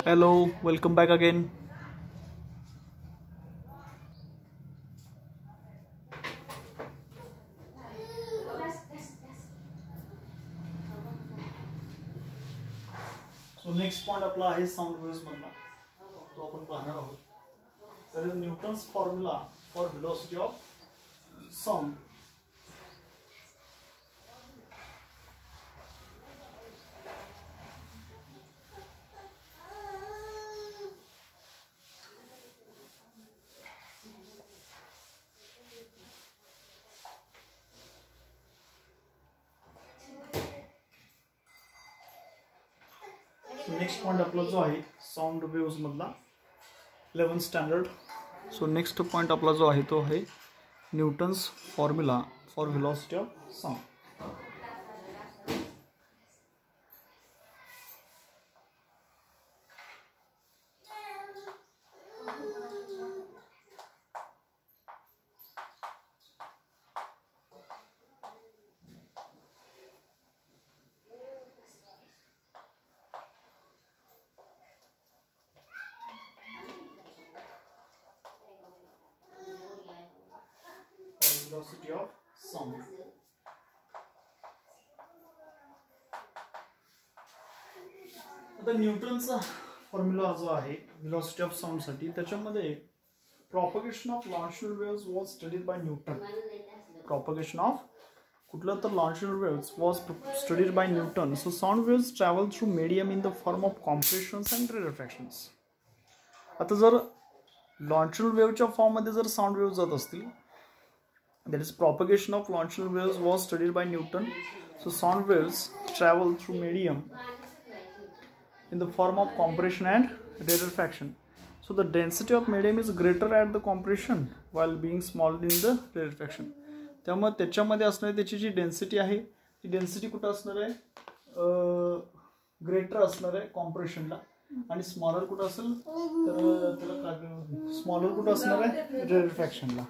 Hello, welcome back again. So next point आपला आहे sound waves मधला तो आपण पाहणार आहोत. तर Newton's formula for velocity of sound. Next point आपला जो आहे साऊंड वेव्स मधला 11th standard. So next point आपला जो आहे तो आहे Newton's formula for velocity of sound. Velocity of sound. आता न्यूटनचा फॉर्म्युला जो आहे व्हेलॉसिटी ऑफ साऊंड साठी त्याच्यामध्ये propagation of longitudinal waves was studied by Newton. Propagation of कुठलं तर longitudinal waves was studied by Newton. So sound waves travel through medium in the form of compressions and refractions. आता जर longitudinal वेव्हच्या form मध्ये जर sound waves जात असतील, that is propagation of longitudinal waves was studied by Newton. So sound waves travel through medium in the form of compression and rarefaction. So the density of medium is greater at the compression while being smaller in the rarefaction. त्यामुळे त्याच्यामध्ये असणारी त्याची जी density आहे ती density कुठं असणार आहे, greater असणार आहे कॉम्प्रेशनला, आणि स्मॉलर कुठं असेल तर त्याला स्मॉलर कुठं असणार आहे रेरफॅक्शनला.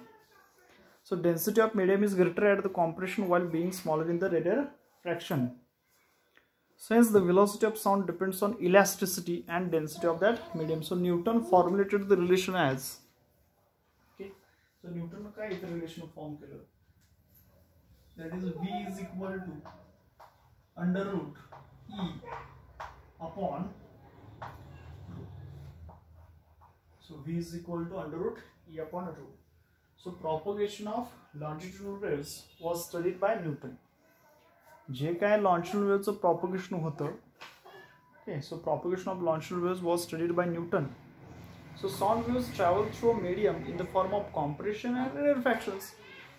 So density of medium is greater at the compression while being smaller in the rarefaction. Since the velocity of sound depends on elasticity and density of that medium, so Newton formulated the relation as, okay, so Newton ने काय इथे relation form केलं, that is V is equal to under root E upon rho. So V is equal to under root E upon rho. So propagation of longitudinal waves was studied by Newton. जे काय longitudinal waves चं propagation होतं, okay, so propagation of longitudinal waves was studied by Newton. So sound waves travel through a medium in the form of compression and rarefactions.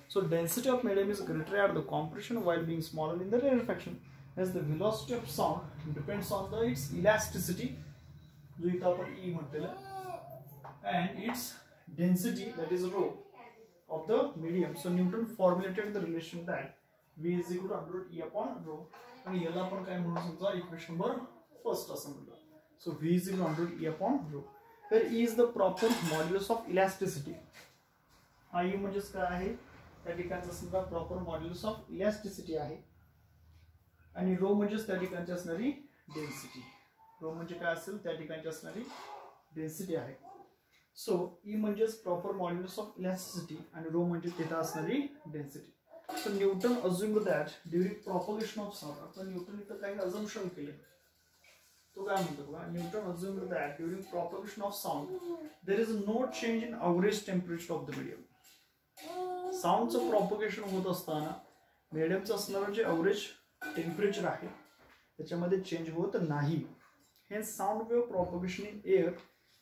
So density of medium is greater at the compression while being smaller in the rarefaction. As the velocity of sound depends on its elasticity, जो इथं आपण E म्हटलेलं, and its density, that is rho, of the medium. So Newton formulated the relation that V is equal to under root E upon rho. आणि याला आपण काय म्हणू समजा इक्वेशन नंबर फर्स्ट असं म्हणलं. So V is equal to under root E upon rho. Where E is the proper modulus of elasticity. हा E म्हणजेच काय आहे, त्या ठिकाणचा समजा प्रॉपर मॉड्युलस ऑफ इलॅस्टिसिटी आहे, आणि rho म्हणजेच त्या ठिकाणची असणारी डेन्सिटी. rho म्हणजे काय असेल, त्या ठिकाणची असणारी डेन्सिटी आहे. So E म्हणजेच प्रॉपर मॉड्युलस ऑफ इलॅस्टिसिटी आणि rho म्हणजे तिथं असणारी density. So Newton assumed that during propagation of sound, आता न्यूटन इथं काही assumption केले, तो काय म्हणतो बघा, Newton assumed that during propagation of sound there is no change in average temperature of the medium. साऊंडचं propagation होत असताना मीडियमचं असणारं जे अवरेज टेम्परेचर आहे त्याच्यामध्ये चेंज होत नाही. Hence sound wave propagation in air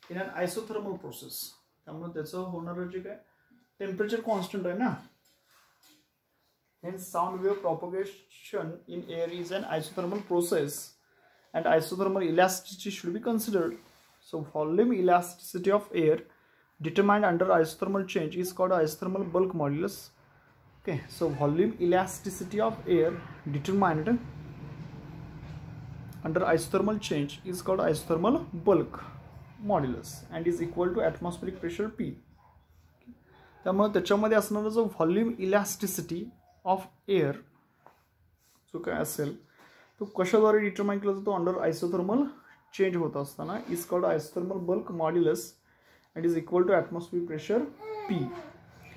in an isothermal process. त्यामुळे त्याचं होणारं जे काय टेम्परेचर कॉन्स्टंट आहे ना. Hence sound wave propagation in air is an isothermal process and isothermal elasticity should be considered. So volume elasticity of air determined under isothermal change is called isothermal bulk modulus. Okay, so volume elasticity of air determined under isothermal change is called isothermal bulk modulus and is equal to atmospheric pressure P. त्यामुळे त्याच्यामध्ये असणारा जो volume elasticity of air जो काय असेल तो कशाद्वारे determine केला जातो, अंडर आयसोथर्मल चेंज होत असताना is called isothermal bulk modulus and is equal to atmospheric pressure P.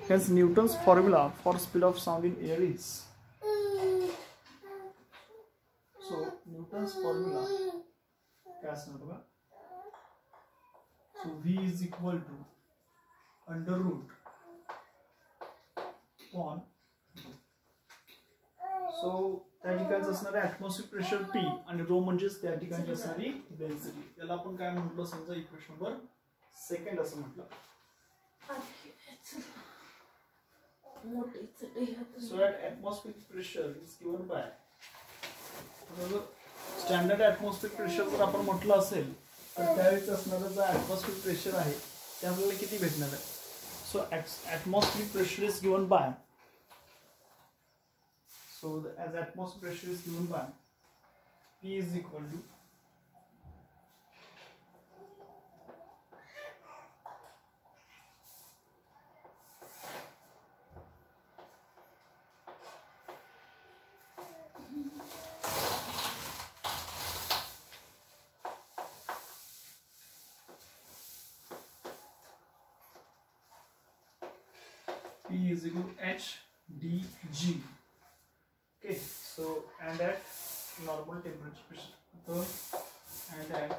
Hence Newton's formula for speed of sound in air is, so Newton's formula क्या असणार बघा, so V is equal to under root upon, so त्या ठिकाणचं असणारे atmospheric pressure P आणि rho म्हणजेच त्या ठिकाणची असणारी डेन्सिटी. याला आपण काय म्हटलं समजा इक्वेशन नंबर सेकंड असं म्हटलं. So at atmospheric pressure is given by, standard atmospheric pressure जर आपण म्हटलं असेल तर त्यावेळेस असणारा जो atmospheric pressure आहे ते आपल्याला किती भेटणार आहे. So atmospheric pressure is given by, so as atmospheric pressure is given by P is equal to P is equal to HdG. Okay, so and at normal temperature pressure, and at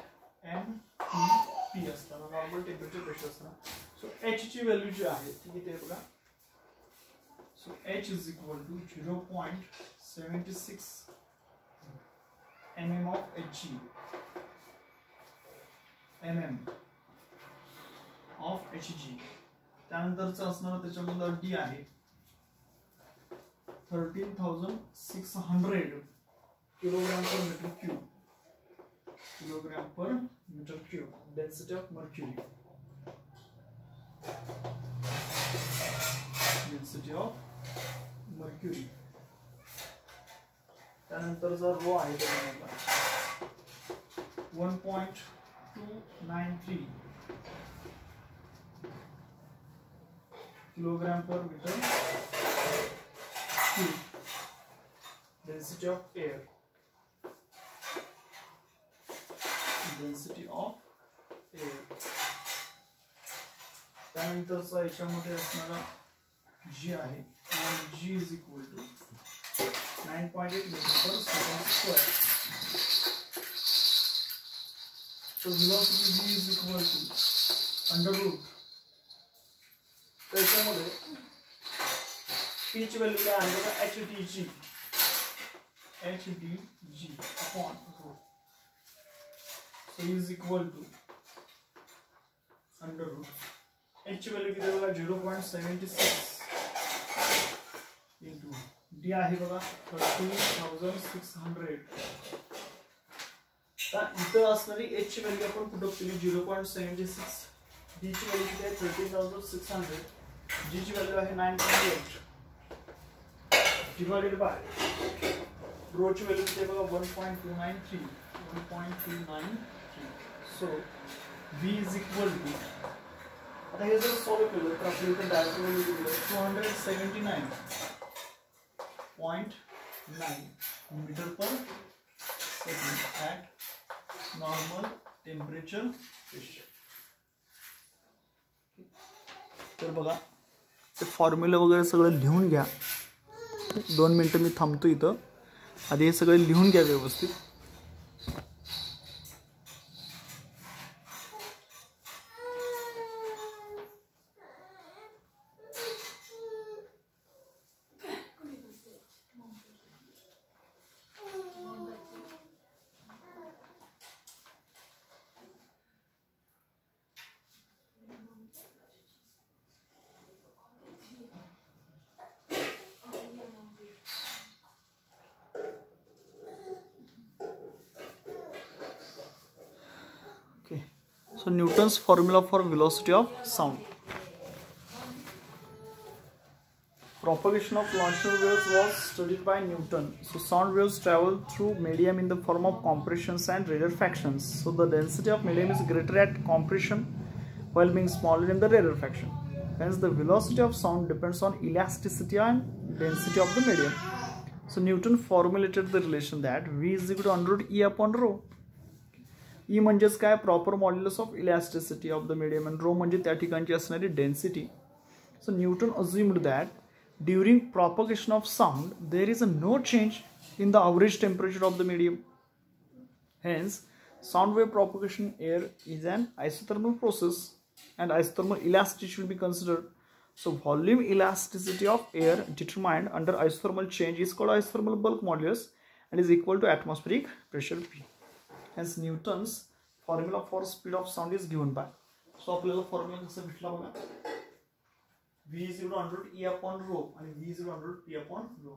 NTP असताना normal temperature pressure असताना, so H ची value जी आहे ती किती आहे बघा. So H is equal to 0.76 mm of Hg, mm of Hg. त्यानंतरचं असणार त्याच्यामध्ये D आहे 13,600 kilogram per metre cube, kilogram per metre cube density of mercury, density of mercury. त्यानंतरचा रो आहे त्याच्यामध्ये 1.293 kilogram per metre cube density of air, density of air. त्यानंतरचा याच्यामध्ये असणारा g आहे g is equal to 9.8 metre per second square. So velocity v is equal to under root, त्याच्यामध्ये P ची value काय आहे बघा, HdG upon rho. So is equal to under root, H ची व्हॅल्यू किती बघा 0.76 into D आहे बघा 13,600. तर इथं असणारी H ची व्हॅल्यू आपण पुट अप केली 0.76, D ची व्हॅल्यू किती आहे 13,600, G ची व्हॅल्यू आहे 9.8 डिवाइडेड बाय रो ची व्हॅल्यू किती आहे बघा 1.293. सो V is equal to, आता हे जर सॉल्व केलं तर आपल्या इथे डायरेक्ट व्हॅल्यू किती आहे 279.9 metre per second at normal temperature pressure. तर बघा ते फॉर्म्युला वगैरे सगळं लिहून घ्या. 2 मिनिटं मी थांबतो इथं, आधी हे सगळं लिहून घ्या व्यवस्थित. So Newton's formula for velocity of sound. Propagation of longitudinal waves was studied by Newton. So sound waves travel through medium in the form of compressions and rarefactions. So the density of medium is greater at compression while being smaller in the rarefaction. Hence the velocity of sound depends on elasticity and density of the medium. So Newton formulated the relation that V is equal to under root E upon rho. E म्हणजेच काय, proper modulus of elasticity of the medium, आणि rho म्हणजे त्या ठिकाणची असणारी density. So Newton assumed that during propagation of sound there is a no change in the average temperature of the medium. Hence, sound wave propagation air is an isothermal process and isothermal elasticity should be considered. So, volume elasticity of air determined under isothermal change is called isothermal bulk modulus and is equal to atmospheric pressure P. Hence, Newton's formula for speed of sound is given by. So, आपल्याला formula कसा भेटला बघा, V is equal to under E upon rho and V is equal to under P upon rho.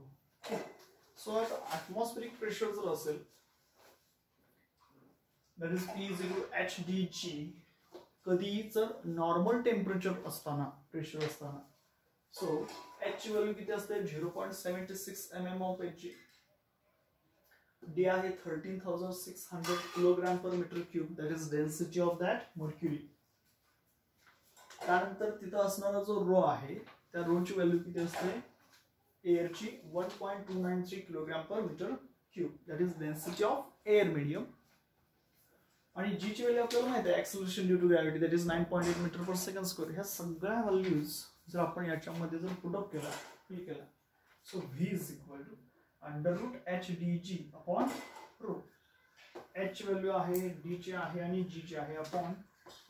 So at atmospheric pressure जर असेल, that is P is equal to HdG, कधी जर normal temperature असताना, pressure असताना, सो H ची value किती असते, 0.76 mm of Hg, D आहे 13,600 kilogram per metre cube, that is density of that mercury. त्यानंतर तिथं असणारा जो रो आहे, त्या रो ची व्हॅल्यू किती असते, एअरची 1.293 kilogram per metre cube, that is density of air medium. आणि जी ची व्हॅल्यू आपल्याला माहिती आहे, acceleration due to gravity, that is 9.8 metre per second square. ह्या सगळ्या व्हॅल्यूज जर आपण याच्यामध्ये जर पुट अप केला, फिल केला, so v is equal to under root HdG upon rho. H ची व्हॅल्यू आहे, D ची आहे आणि G ची आहे, अपॉन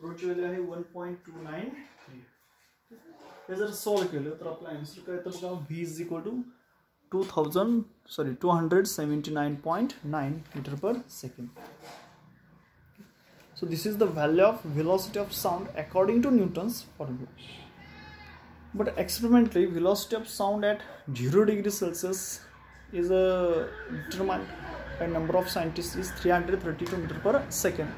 रो ची व्हॅल्यू आहे 1.293. हे जर सॉल्व केलं तर आपला आन्सर काय येतं बघा, V is equal to 279.9 metre per second. So this is the value of velocity of sound according to Newton's formula. But experimentally, velocity of sound at 0 degree Celsius is determined by number of scientists is 332 meter per second.